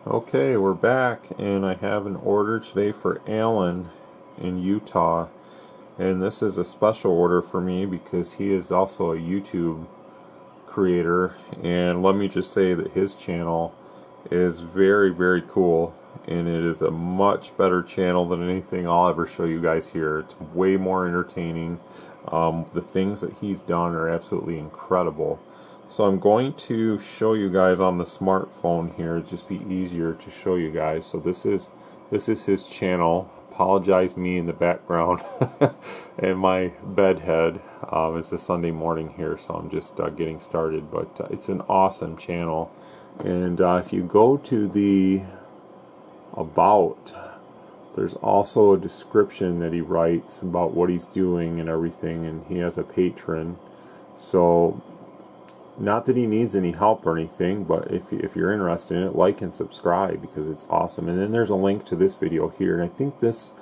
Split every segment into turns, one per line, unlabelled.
Okay, we're back, and I have an order today for Alan in Utah, and this is a special order for me because he is also a YouTube creator, and let me just say that his channel is very cool, and it is a much better channel than anything I'll ever show you guys here. It's way more entertaining. The things that he's done are absolutely incredible. So I'm going to show you guys on the smartphone here. It'd just be easier to show you guys. So this is his channel. Apologize me in the background and my bed head. It's a Sunday morning here, so I'm just getting started. But it's an awesome channel. And if you go to the About, there's also a description that he writes about what he's doing and everything. And he has a patron. So not that he needs any help or anything, but if you're interested in it, like and subscribe because it's awesome. And then there's a link to this video here, and I think this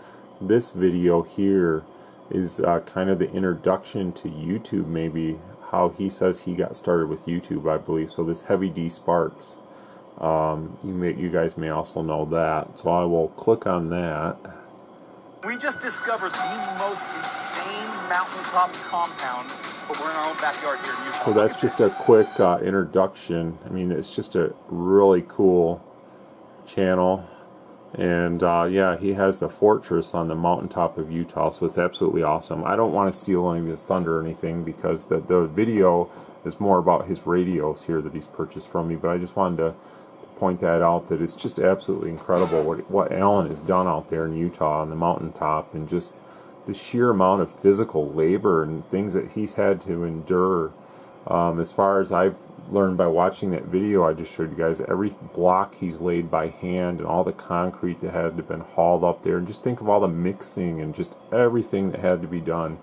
video here is kind of the introduction to YouTube, maybe how he says he got started with YouTube, I believe. So this Heavy D Sparks, you guys may also know that. So I will click on that.
We just discovered the most insane mountaintop compound, but we're in our own backyard here in Utah.
So that's just a quick introduction. I mean, it's just a really cool channel. And yeah, he has the fortress on the mountaintop of Utah, so it's absolutely awesome. I don't want to steal any of his thunder or anything because the video is more about his radios here that he's purchased from me, but I just wanted to point that out, that it's just absolutely incredible what Alan has done out there in Utah on the mountaintop, and just the sheer amount of physical labor and things that he's had to endure. As far as I've learned by watching that video I just showed you guys, every block he's laid by hand and all the concrete that had to have been hauled up there, and just think of all the mixing and just everything that had to be done.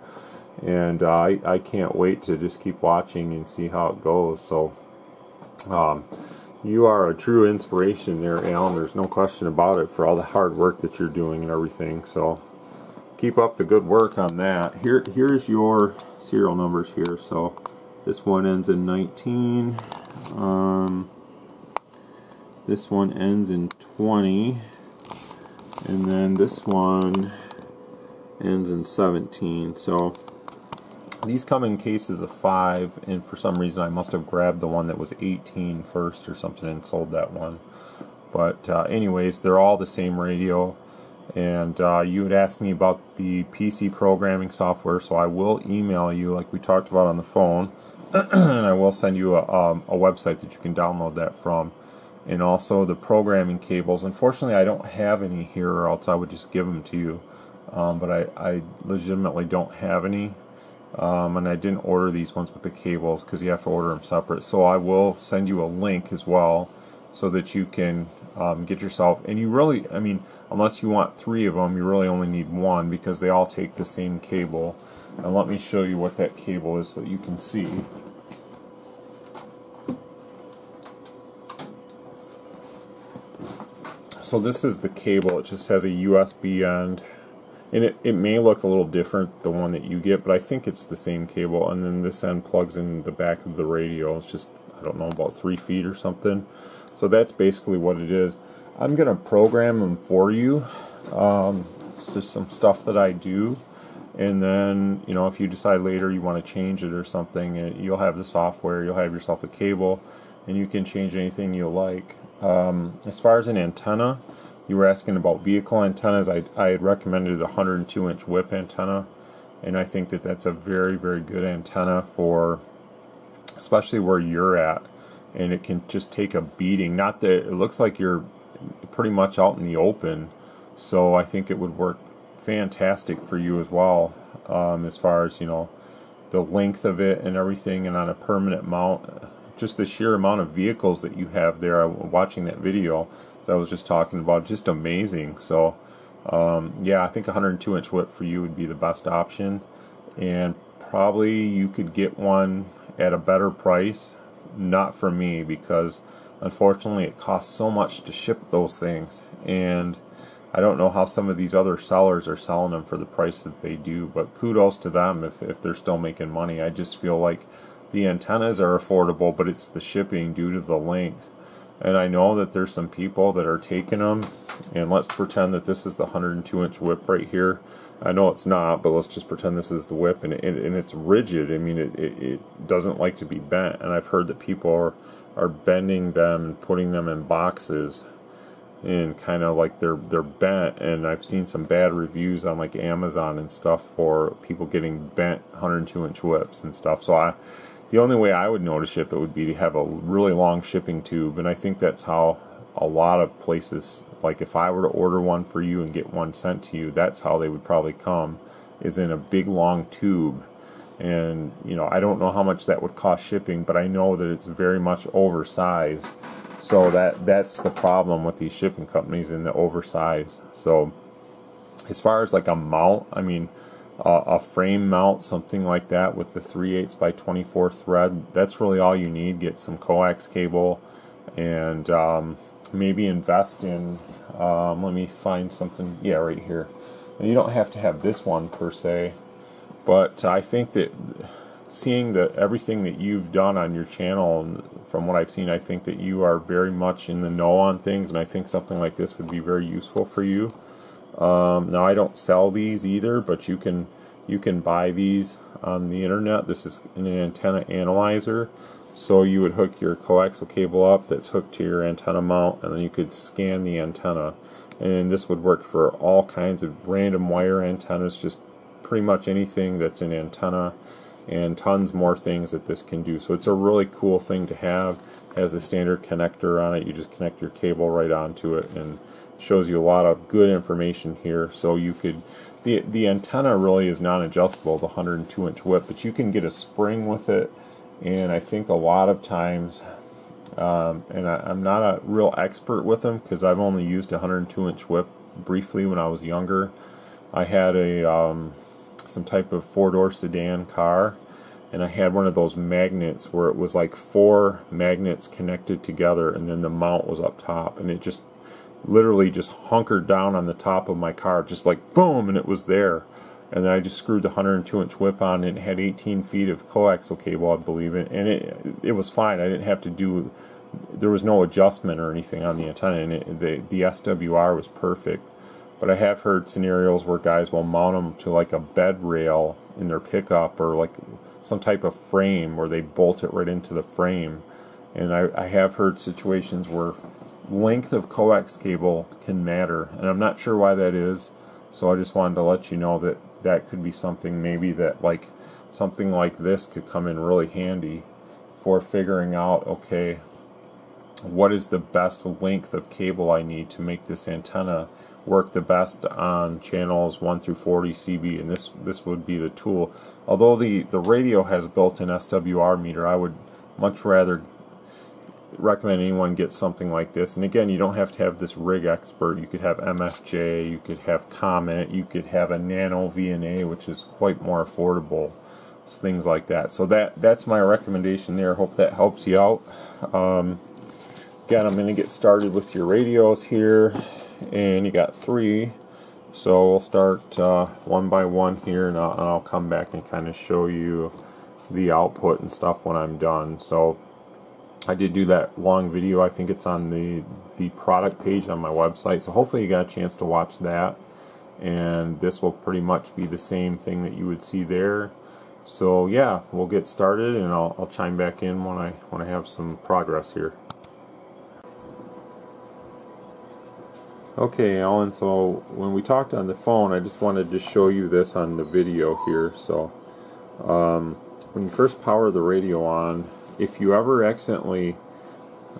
And I can't wait to just keep watching and see how it goes. So you are a true inspiration there, Alan. There's no question about it, for all the hard work that you're doing and everything. So keep up the good work on that. Here's your serial numbers here. So this one ends in 19. This one ends in 20. And then this one ends in 17. So these come in cases of 5, and for some reason I must have grabbed the one that was 18 first or something and sold that one. But anyways, they're all the same radio. And you would ask me about the PC programming software, so I will email you like we talked about on the phone, and I will send you a website that you can download that from. And also the programming cables. Unfortunately, I don't have any here, or else I would just give them to you. But I legitimately don't have any. And I didn't order these ones with the cables because you have to order them separate. So I will send you a link as well so that you can get yourself, and you really, I mean, unless you want 3 of them, you really only need 1 because they all take the same cable. And let me show you what that cable is so that you can see. So this is the cable. It just has a USB end. And it may look a little different, the one that you get, but I think it's the same cable. And then this end plugs in the back of the radio. It's just, I don't know, about 3 feet or something. So that's basically what it is. I'm going to program them for you. It's just some stuff that I do. And then, you know, if you decide later you want to change it or something, you'll have the software, you'll have yourself a cable, and you can change anything you like. As far as an antenna, you were asking about vehicle antennas. I had recommended a 102-inch whip antenna, and I think that that's a very good antenna for especially where you're at, and it can just take a beating. Not that it looks like you're pretty much out in the open, so I think it would work fantastic for you as well, as far as, you know, the length of it and everything. And on a permanent mount, just the sheer amount of vehicles that you have there. Watching that video that I was just talking about, just amazing. So yeah, I think a 102-inch whip for you would be the best option, and probably you could get one at a better price. Not for me, because unfortunately it costs so much to ship those things, and I don't know how some of these other sellers are selling them for the price that they do, but kudos to them if they're still making money. I just feel like the antennas are affordable, but it's the shipping due to the length. And I know that there's some people that are taking them, and let's pretend that this is the 102-inch whip right here. I know it's not, but let's just pretend this is the whip, and it's rigid. I mean, it doesn't like to be bent, and I've heard that people are bending them and putting them in boxes, and kind of like they're bent, and I've seen some bad reviews on like Amazon and stuff for people getting bent 102-inch whips and stuff. So the only way I would know to ship it would be to have a really long shipping tube, and I think that's how a lot of places, like if I were to order one for you and get one sent to you, that's how they would probably come, is in a big long tube. And you know, I don't know how much that would cost shipping, but I know that it's very much oversized. So that's the problem with these shipping companies, in the oversize. So as far as like a mount, I mean, a frame mount, something like that with the 3/8 by 24 thread, that's really all you need. Get some coax cable, and maybe invest in, let me find something, yeah, right here. And you don't have to have this one per se, but I think that seeing everything that you've done on your channel, and from what I've seen, I think that you are very much in the know on things, and I think something like this would be very useful for you. Now I don't sell these either, but you can buy these on the internet. This is an antenna analyzer, so you would hook your coaxial cable up that's hooked to your antenna mount, and then you could scan the antenna, and this would work for all kinds of random wire antennas, just pretty much anything that's an antenna, and tons more things that this can do. So it's a really cool thing to have. It has a standard connector on it. You just connect your cable right onto it, and shows you a lot of good information here. So you could, the antenna really is non-adjustable, the 102-inch whip, but you can get a spring with it. And I think a lot of times, and I'm not a real expert with them because I've only used a 102-inch whip briefly when I was younger. I had some type of four-door sedan car, and I had one of those magnets where it was like 4 magnets connected together, and then the mount was up top, and it just literally just hunkered down on the top of my car, just like boom, and it was there. And then I just screwed the 102-inch whip on, and it had 18 feet of coaxial cable, I believe, and it was fine. I didn't have to do, there was no adjustment or anything on the antenna, and the SWR was perfect. But I have heard scenarios where guys will mount them to like a bed rail in their pickup, or like some type of frame where they bolt it right into the frame. And I have heard situations where length of coax cable can matter, and I'm not sure why that is. So I just wanted to let you know that that could be something, maybe that like something like this could come in really handy for figuring out, okay, what is the best length of cable I need to make this antenna work the best on channels 1 through 40 CB, and this would be the tool. Although the radio has built-in SWR meter, I would much rather recommend anyone get something like this. And again, you don't have to have this rig expert. You could have MFJ, you could have Comet, you could have a Nano VNA, which is quite more affordable, things like that. So that's my recommendation there. Hope that helps you out. Again, I'm going to get started with your radios here, and you got 3, so we'll start one by one here, and I'll come back and kind of show you the output and stuff when I'm done. So I did do that long video. I think it's on the product page on my website, so hopefully you got a chance to watch that. And this will pretty much be the same thing that you would see there. So yeah, we'll get started, and I'll chime back in when I have some progress here. Okay, Alan, so when we talked on the phone, I just wanted to show you this on the video here. So when you first power the radio on, if you accidentally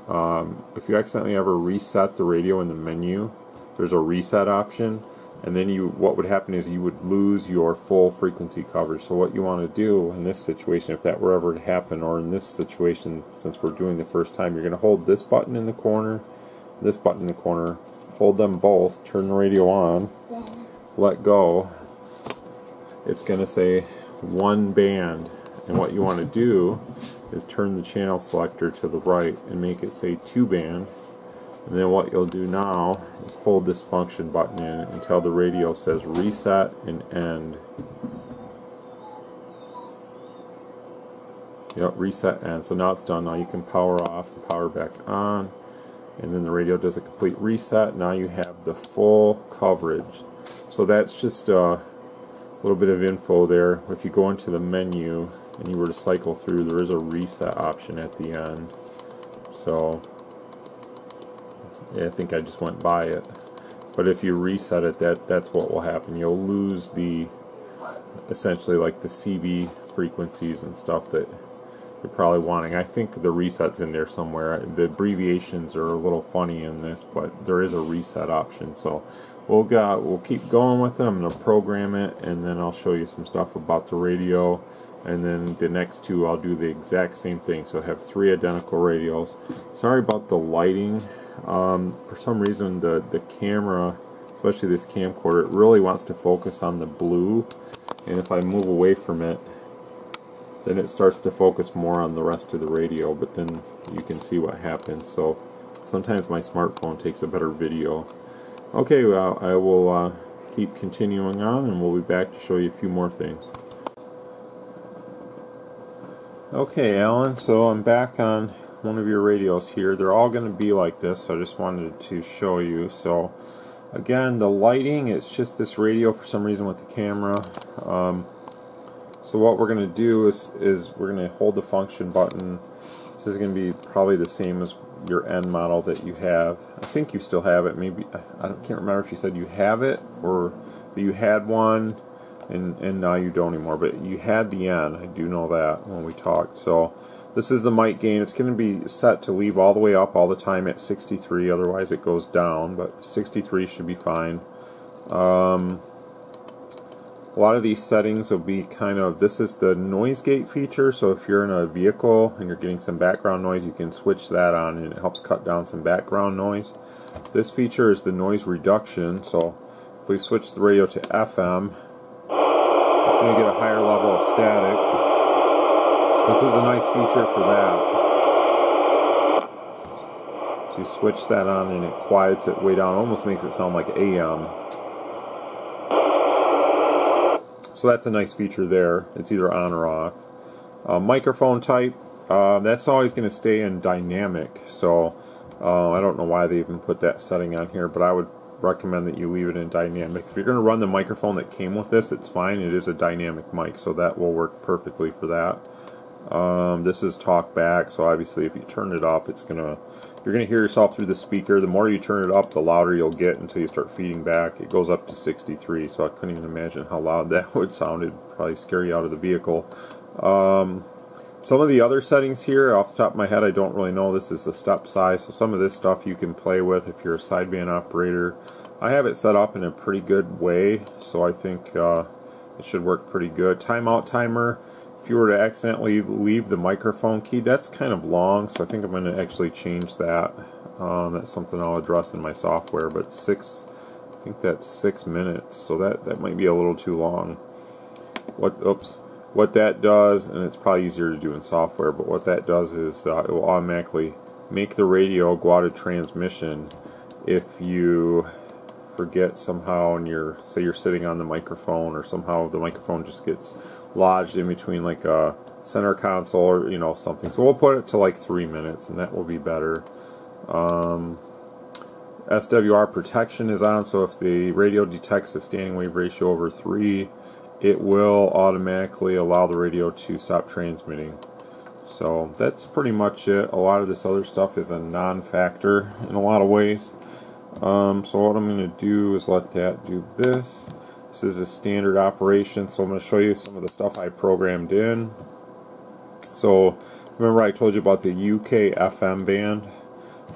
ever reset the radio in the menu, there's a reset option, and then what would happen is you would lose your full frequency coverage. So what you want to do in this situation, if that were ever to happen, or in this situation, since we're doing the first time, you're going to hold this button in the corner, this button in the corner, hold them both, turn the radio on, let go. It's going to say 1 band, and what you want to do is turn the channel selector to the right and make it say 2 band. And then what you'll do now is hold this function button in until the radio says reset and end. Yep, reset end. So now it's done. Now you can power off and power back on. and then the radio does a complete reset. Now you have the full coverage. So that's just a little bit of info there. If you go into the menu and you were to cycle through, there is a reset option at the end. So yeah, I think I just went by it. But if you reset it, that's what will happen. You'll lose the, essentially like the CB frequencies and stuff that you're probably wanting. I think the reset's in there somewhere. The abbreviations are a little funny in this, but there is a reset option. So we'll keep going with it. I'm going to program it, and then I'll show you some stuff about the radio. And then the next two I'll do the exact same thing. So I have 3 identical radios. Sorry about the lighting. For some reason the camera, especially this camcorder, it really wants to focus on the blue, and if I move away from it, then it starts to focus more on the rest of the radio, but then you can see what happens. So sometimes my smartphone takes a better video. Okay, well, I will keep continuing on, and we'll be back to show you a few more things. Okay, Alan, so I'm back on one of your radios here. They're all going to be like this, so I just wanted to show you. So again, the lighting, it's just this radio for some reason with the camera. So what we're going to do is we're going to hold the function button. This is going to be probably the same as your N model that you have. I think you still have it. Maybe I can't remember if you said you have it or that you had one and now you don't anymore. But you had the N. I do know that when we talked. So this is the mic gain. It's going to be set to leave all the way up all the time at 63. Otherwise it goes down. But 63 should be fine. A lot of these settings will be kind of, this is the noise gate feature, so if you're in a vehicle and you're getting some background noise, you can switch that on and it helps cut down some background noise. This feature is the noise reduction, so if we switch the radio to FM, that's when you get a higher level of static. This is a nice feature for that. So you switch that on and it quiets it way down, almost makes it sound like AM. So that's a nice feature there. It's either on or off. Microphone type, that's always going to stay in dynamic. So I don't know why they even put that setting on here, but I would recommend that you leave it in dynamic. If you're going to run the microphone that came with this, it's fine. It is a dynamic mic, so that will work perfectly for that. This is talk back, so obviously if you turn it up, you're going to hear yourself through the speaker. The more you turn it up, the louder you'll get until you start feeding back. It goes up to 63, so I couldn't even imagine how loud that would sound. It'd probably scare you out of the vehicle. Some of the other settings here, off the top of my head, I don't really know. This is the step size, so some of this stuff you can play with if you're a sideband operator. I have it set up in a pretty good way, so I think it should work pretty good. Timeout timer. If you were to accidentally leave the microphone key, that's kind of long, so I think I'm going to actually change that. That's something I'll address in my software, but I think that's 6 minutes, so that might be a little too long. What that does, and it's probably easier to do in software, but what that does is it will automatically make the radio go out of transmission if you forget somehow, and say you're sitting on the microphone, or somehow the microphone just gets lodged in between like a center console or something. So we'll put it to like 3 minutes, and that will be better. SWR protection is on, so if the radio detects a standing wave ratio over 3, it will automatically allow the radio to stop transmitting. So that's pretty much it. A lot of this other stuff is a non-factor in a lot of ways. So what I'm going to do is let that do this. This is a standard operation, so I'm going to show you some of the stuff I programmed in. So remember I told you about the UK FM band.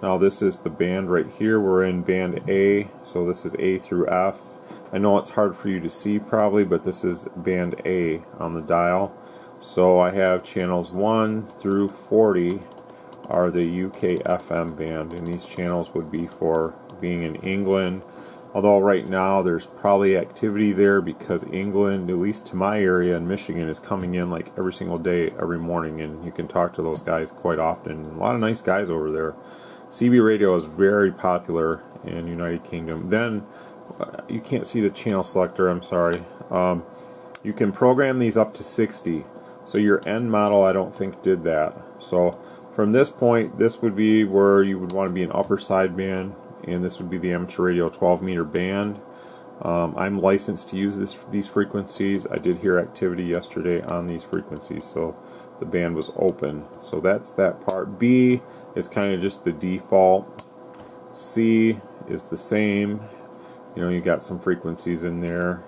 Now this is the band right here. We're in band A, so this is A through F. I know it's hard for you to see probably, but this is band A on the dial. So I have channels 1 through 40 are the UK FM band, and these channels would be for being in England. Although right now there's probably activity there because England, at least to my area in Michigan, is coming in like every single day, every morning, and you can talk to those guys quite often. A lot of nice guys over there. CB radio is very popular in United Kingdom. Then you can't see the channel selector, I'm sorry. You can program these up to 60. So your N model I don't think did that. So from this point, this would be where you would want to be an upper sideband, and this would be the amateur radio 12-meter band. I'm licensed to use these frequencies. I did hear activity yesterday on these frequencies, so the band was open. So that's that part. B is kind of just the default. C is the same. You know, you got some frequencies in there.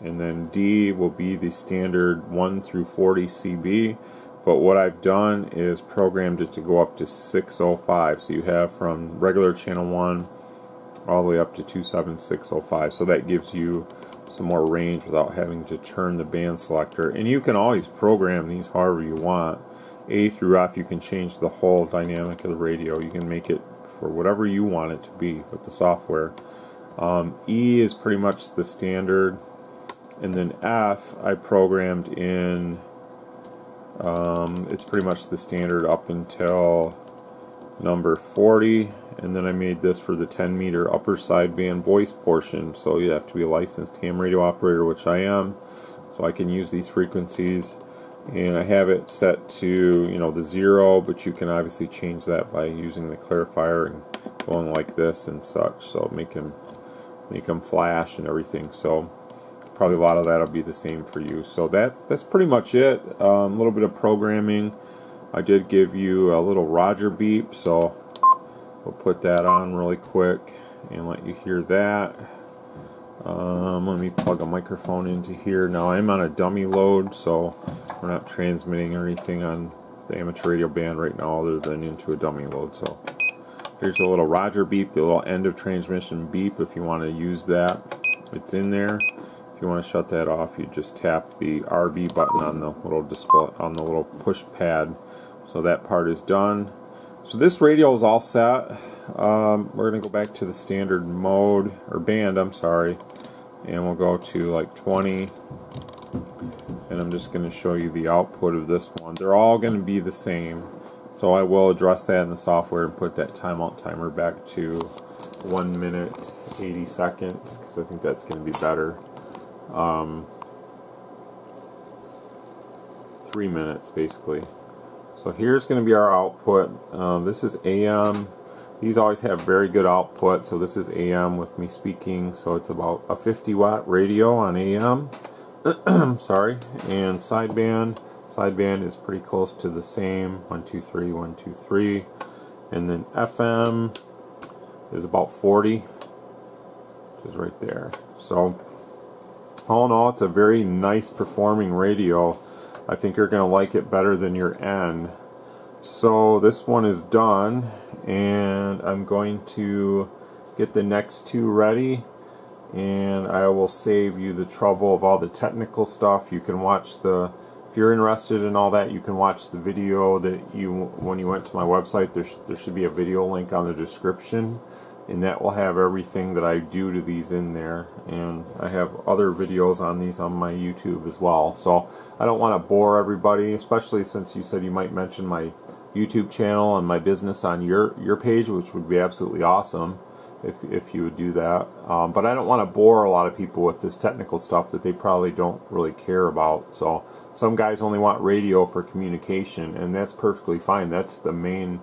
And then D will be the standard 1 through 40 CB. But what I've done is programmed it to go up to 605. So you have from regular channel 1 all the way up to 27605. So that gives you some more range without having to turn the band selector. And you can always program these however you want. A through F, you can change the whole dynamic of the radio. You can make it for whatever you want it to be with the software. E is pretty much the standard. And then F, I programmed in, it's pretty much the standard up until number 40. And then I made this for the 10-meter upper sideband voice portion. So you have to be a licensed ham radio operator, which I am. So I can use these frequencies. And I have it set to, you know, the 0, but you can obviously change that by using the clarifier and going like this and such. So make them flash and everything. So probably a lot of that will be the same for you. So that's pretty much it. A little bit of programming. I did give you a little Roger beep, so we'll put that on really quick and let you hear that. Let me plug a microphone into here. Now I'm on a dummy load, so we're not transmitting or anything on the amateur radio band right now other than into a dummy load. So here's a little Roger beep, the little end of transmission beep. If you want to use that, it's in there. If you want to shut that off, you just tap the RB button on the little display, on the little push pad. So that part is done. So this radio is all set. We're going to go back to the standard mode, or band, I'm sorry, and we'll go to like 20. And I'm just going to show you the output of this one. They're all going to be the same. So I will address that in the software and put that timeout timer back to 1 minute 80 seconds, because I think that's going to be better. 3 minutes basically. So here's going to be our output. This is AM. These always have very good output. So this is AM with me speaking. So it's about a 50-watt radio on AM. Sorry. And sideband. Sideband is pretty close to the same. 123, 123. And then FM is about 40, which is right there. So all in all, it's a very nice performing radio. I think you're going to like it better than your N. So this one is done, and I'm going to get the next two ready, and I will save you the trouble of all the technical stuff. You can watch if you're interested in all that, you can watch the video that when you went to my website, there should be a video link on the description, and that will have everything that I do to these in there. And I have other videos on these on my YouTube as well. So I don't want to bore everybody, especially since you said you might mention my YouTube channel and my business on your page, which would be absolutely awesome if you would do that. But I don't want to bore a lot of people with this technical stuff that they probably don't really care about. So some guys only want radio for communication, and that's perfectly fine. That's the main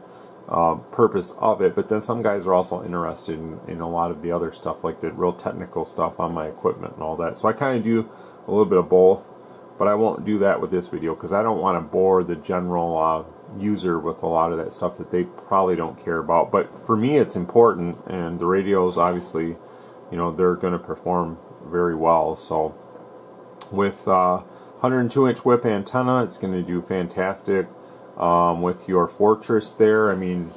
purpose of it. But then some guys are also interested in a lot of the other stuff, like the real technical stuff on my equipment and all that. So I kind of do a little bit of both, but I won't do that with this video because I don't want to bore the general user with a lot of that stuff that they probably don't care about. But for me, it's important, and the radios, obviously, you know, they're going to perform very well. So with 102-inch whip antenna, it's going to do fantastic. With your Fortress there, I mean,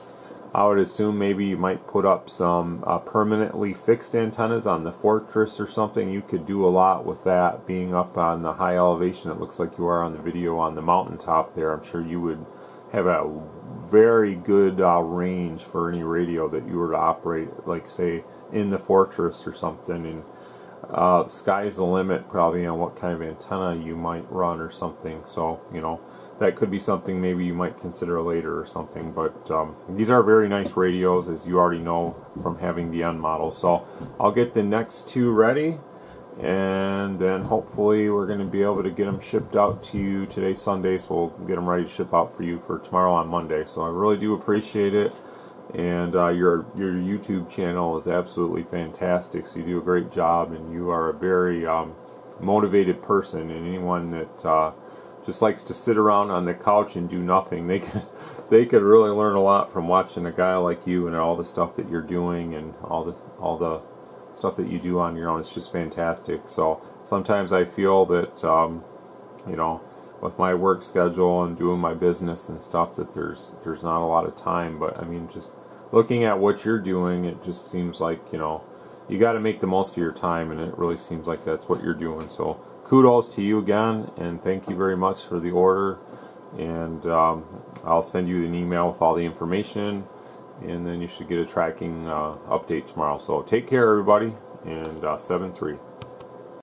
I would assume maybe you might put up some permanently fixed antennas on the Fortress or something. You could do a lot with that being up on the high elevation. It looks like you are on the video on the mountaintop there. I'm sure you would have a very good range for any radio that you were to operate, like say in the Fortress or something. And sky's the limit probably on what kind of antenna you might run or something. So, you know, that could be something maybe you might consider later or something. But these are very nice radios, as you already know from having the N model. So I'll get the next two ready, and then hopefully we're going to be able to get them shipped out to you today, Sunday, so we'll get them ready to ship out for you for tomorrow on Monday. So I really do appreciate it, and your YouTube channel is absolutely fantastic, so you do a great job, and you are a very motivated person, and anyone that just likes to sit around on the couch and do nothing, they could really learn a lot from watching a guy like you and all the stuff that you're doing and all the stuff that you do on your own. It's just fantastic. So sometimes I feel that you know, with my work schedule and doing my business and stuff, that there's not a lot of time. But I mean, just looking at what you're doing, it just seems like, you know, you got to make the most of your time, and it really seems like that's what you're doing. So kudos to you again, and thank you very much for the order. And I'll send you an email with all the information, and then you should get a tracking update tomorrow. So take care, everybody, and 7-3.